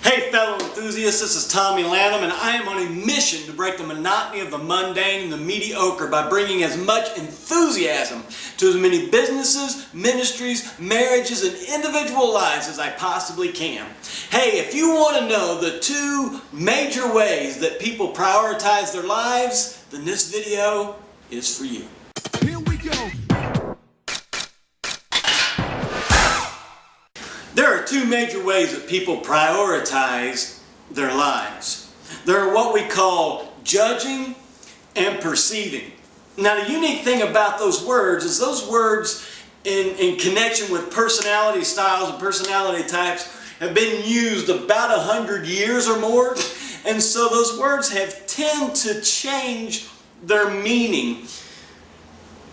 Hey fellow enthusiasts, this is Tommy Lanham, and I am on a mission to break the monotony of the mundane and the mediocre by bringing as much enthusiasm to as many businesses, ministries, marriages, and individual lives as I possibly can. Hey, if you want to know the two major ways that people prioritize their lives, then this video is for you. Here we go. There are two major ways that people prioritize their lives. There are what we call judging and perceiving. Now, the unique thing about those words is those words in connection with personality styles and personality types have been used about 100 years or more. And so those words have tend to change their meaning.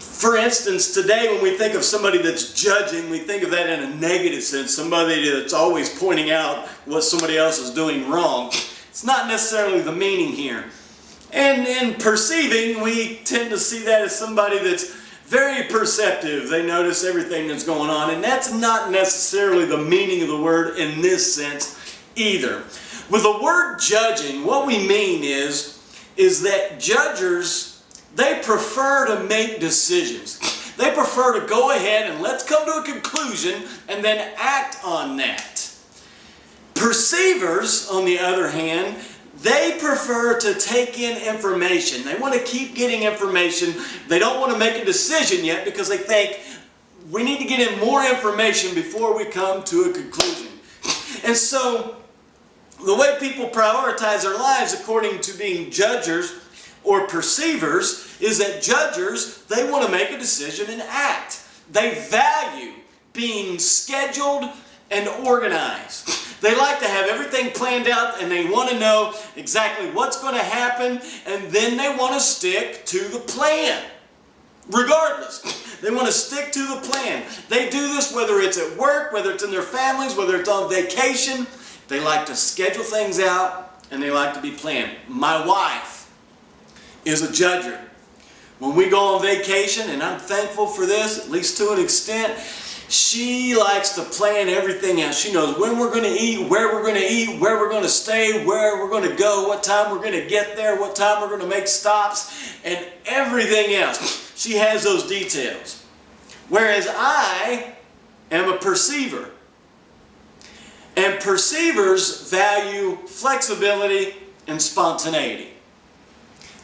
For instance, today when we think of somebody that's judging, we think of that in a negative sense, somebody that's always pointing out what somebody else is doing wrong. It's not necessarily the meaning here. And in perceiving, we tend to see that as somebody that's very perceptive. They notice everything that's going on, and that's not necessarily the meaning of the word in this sense either. With the word judging, what we mean is that judgers, they prefer to make decisions. They prefer to go ahead and let's come to a conclusion and then act on that. Perceivers, on the other hand, they prefer to take in information. They want to keep getting information. They don't want to make a decision yet because they think we need to get in more information before we come to a conclusion. And so the way people prioritize their lives according to being judgers or perceivers is that judgers, they want to make a decision and act. They value being scheduled and organized. They like to have everything planned out and they want to know exactly what's going to happen, and then they want to stick to the plan. Regardless, they want to stick to the plan. They do this whether it's at work, whether it's in their families, whether it's on vacation. They like to schedule things out and they like to be planned. My wife is a judger. When we go on vacation, and I'm thankful for this, at least to an extent, she likes to plan everything out. She knows when we're going to eat, where we're going to eat, where we're going to stay, where we're going to go, what time we're going to get there, what time we're going to make stops, and everything else. She has those details. Whereas I am a perceiver. And perceivers value flexibility and spontaneity.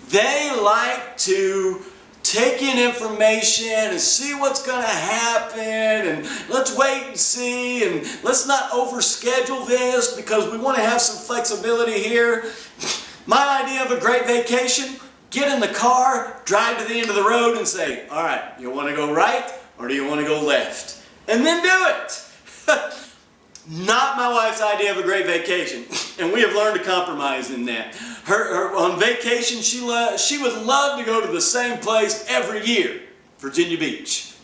They like to take in information and see what's going to happen, and let's wait and see, and let's not overschedule this because we want to have some flexibility here. My idea of a great vacation, get in the car, drive to the end of the road and say, all right, you want to go right or do you want to go left? And then do it. Not my wife's idea of a great vacation, and we have learned to compromise in that. On vacation, she would love to go to the same place every year, Virginia Beach.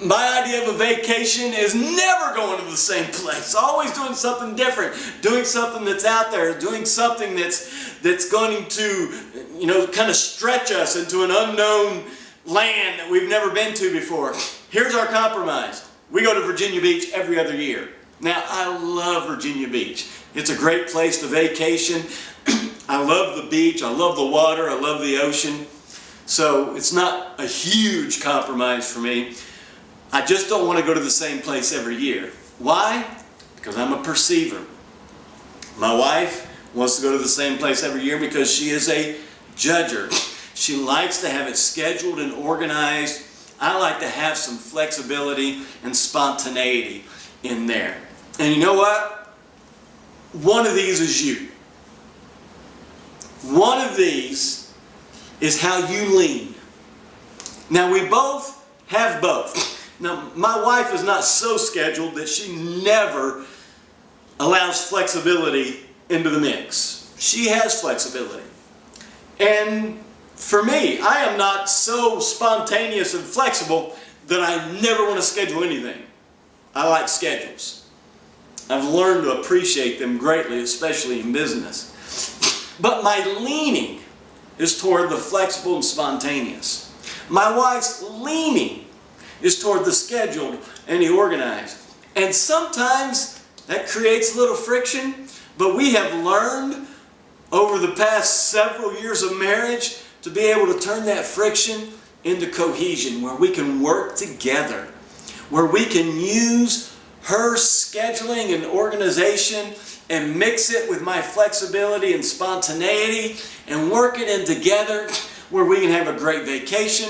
My idea of a vacation is never going to the same place, always doing something different, doing something that's out there, doing something that's going to, kind of stretch us into an unknown land that we've never been to before. Here's our compromise. We go to Virginia Beach every other year. Now, I love Virginia Beach. It's a great place to vacation. I love the beach. I love the water. I love the ocean. So it's not a huge compromise for me. I just don't want to go to the same place every year. Why? Because I'm a perceiver. My wife wants to go to the same place every year because she is a judger. She likes to have it scheduled and organized. I like to have some flexibility and spontaneity in there. And you know what? One of these is you. One of these is how you lean. Now, we both have both. Now, my wife is not so scheduled that she never allows flexibility into the mix. She has flexibility. And for me, I am not so spontaneous and flexible that I never want to schedule anything. I like schedules. I've learned to appreciate them greatly, especially in business. But my leaning is toward the flexible and spontaneous. My wife's leaning is toward the scheduled and the organized. And sometimes That creates a little friction, but we have learned over the past several years of marriage to be able to turn that friction into cohesion, where we can work together, where we can use her scheduling and organization and mix it with my flexibility and spontaneity and work it in together, where we can have a great vacation,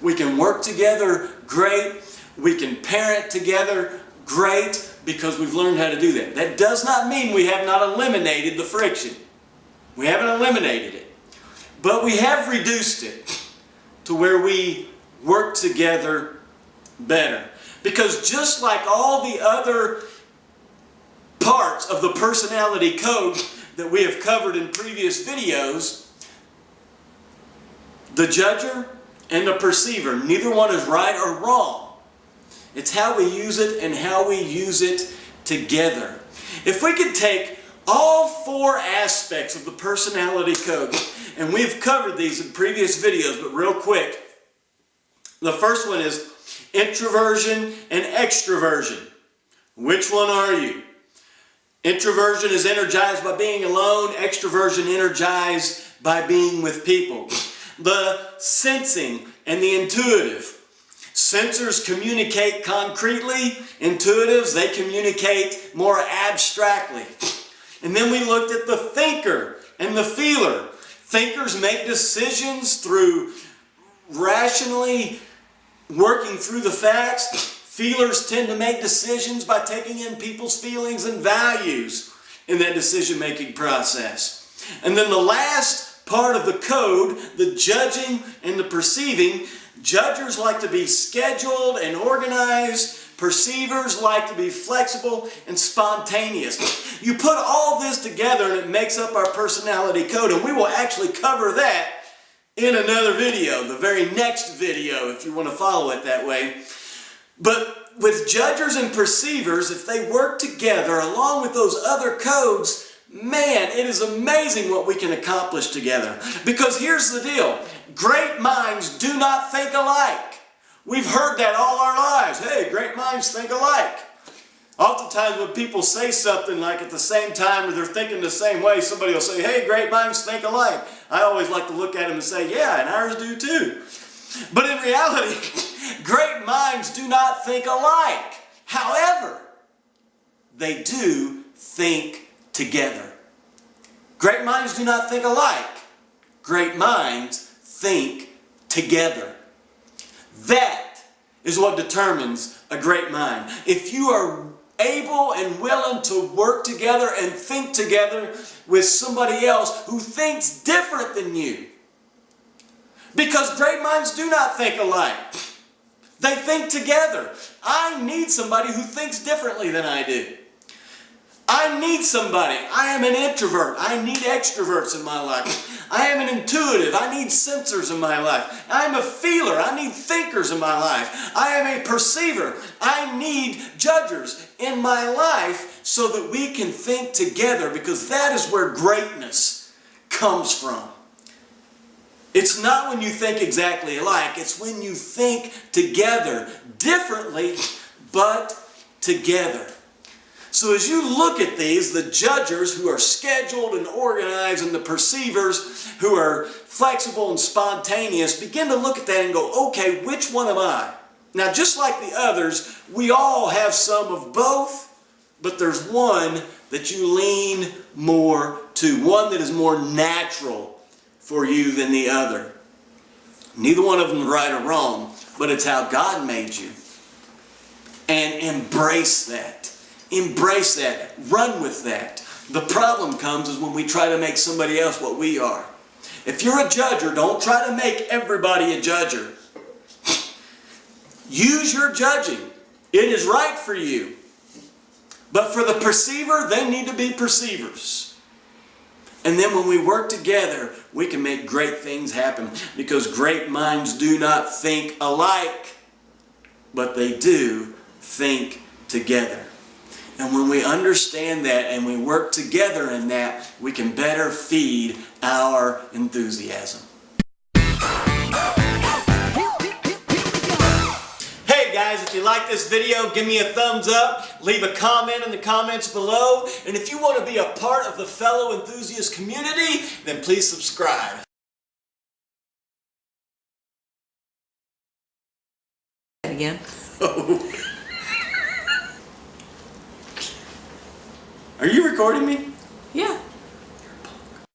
we can work together great, we can parent together great, because we've learned how to do that. That does not mean we have not eliminated the friction. We haven't eliminated it, but we have reduced it to where we work together better. Because just like all the other parts of the personality code that we have covered in previous videos, the judger and the perceiver, neither one is right or wrong. It's how we use it and how we use it together. If we could take all four aspects of the personality code, and we've covered these in previous videos, but real quick. The first one is introversion and extroversion. Which one are you? Introversion is energized by being alone. Extroversion energized by being with people. The sensing and the intuitive. Sensors communicate concretely. Intuitives, they communicate more abstractly. And then we looked at the thinker and the feeler. Thinkers make decisions through rationally working through the facts. Feelers tend to make decisions by taking in people's feelings and values in that decision-making process. And then the last part of the code, the judging and the perceiving. Judgers like to be scheduled and organized. Perceivers like to be flexible and spontaneous. You put all this together and it makes up our personality code, and we will actually cover that in another video, the very next video, if you want to follow it that way. But with judgers and perceivers, if they work together along with those other codes, man, it is amazing what we can accomplish together. Because here's the deal. Great minds do not think alike. We've heard that all our lives. Hey, great minds think alike. Oftentimes when people say something like at the same time or they're thinking the same way, somebody will say, hey, great minds think alike. I always like to look at them and say, yeah, and ours do too. But in reality, great minds do not think alike. However, they do think together. Great minds do not think alike. Great minds think together. That is what determines a great mind. If you are able and willing to work together and think together with somebody else who thinks different than you. Because great minds do not think alike. They think together. I need somebody who thinks differently than I do. I need somebody. I am an introvert. I need extroverts in my life. I am an intuitive. I need sensors in my life. I am a feeler. I need thinkers in my life. I am a perceiver. I need judgers in my life so that we can think together, because that is where greatness comes from. It's not when you think exactly alike. It's when you think together, differently, but together. So as you look at these, the judgers who are scheduled and organized and the perceivers who are flexible and spontaneous, begin to look at that and go, okay, which one am I? Now, just like the others, we all have some of both, but there's one that you lean more to, one that is more natural for you than the other. Neither one of them is right or wrong, but it's how God made you. And embrace that. Embrace that. Run with that. The problem comes is when we try to make somebody else what we are. If you're a judger, don't try to make everybody a judger. Use your judging. It is right for you. But for the perceiver, they need to be perceivers. And then when we work together, we can make great things happen, because great minds do not think alike, but they do think together. And when we understand that and we work together in that, we can better feed our enthusiasm. Hey guys, If you like this video, give me a thumbs up, leave a comment in the comments below, and if you want to be a part of the fellow enthusiast community, then please subscribe. Again. Are you recording me? Yeah.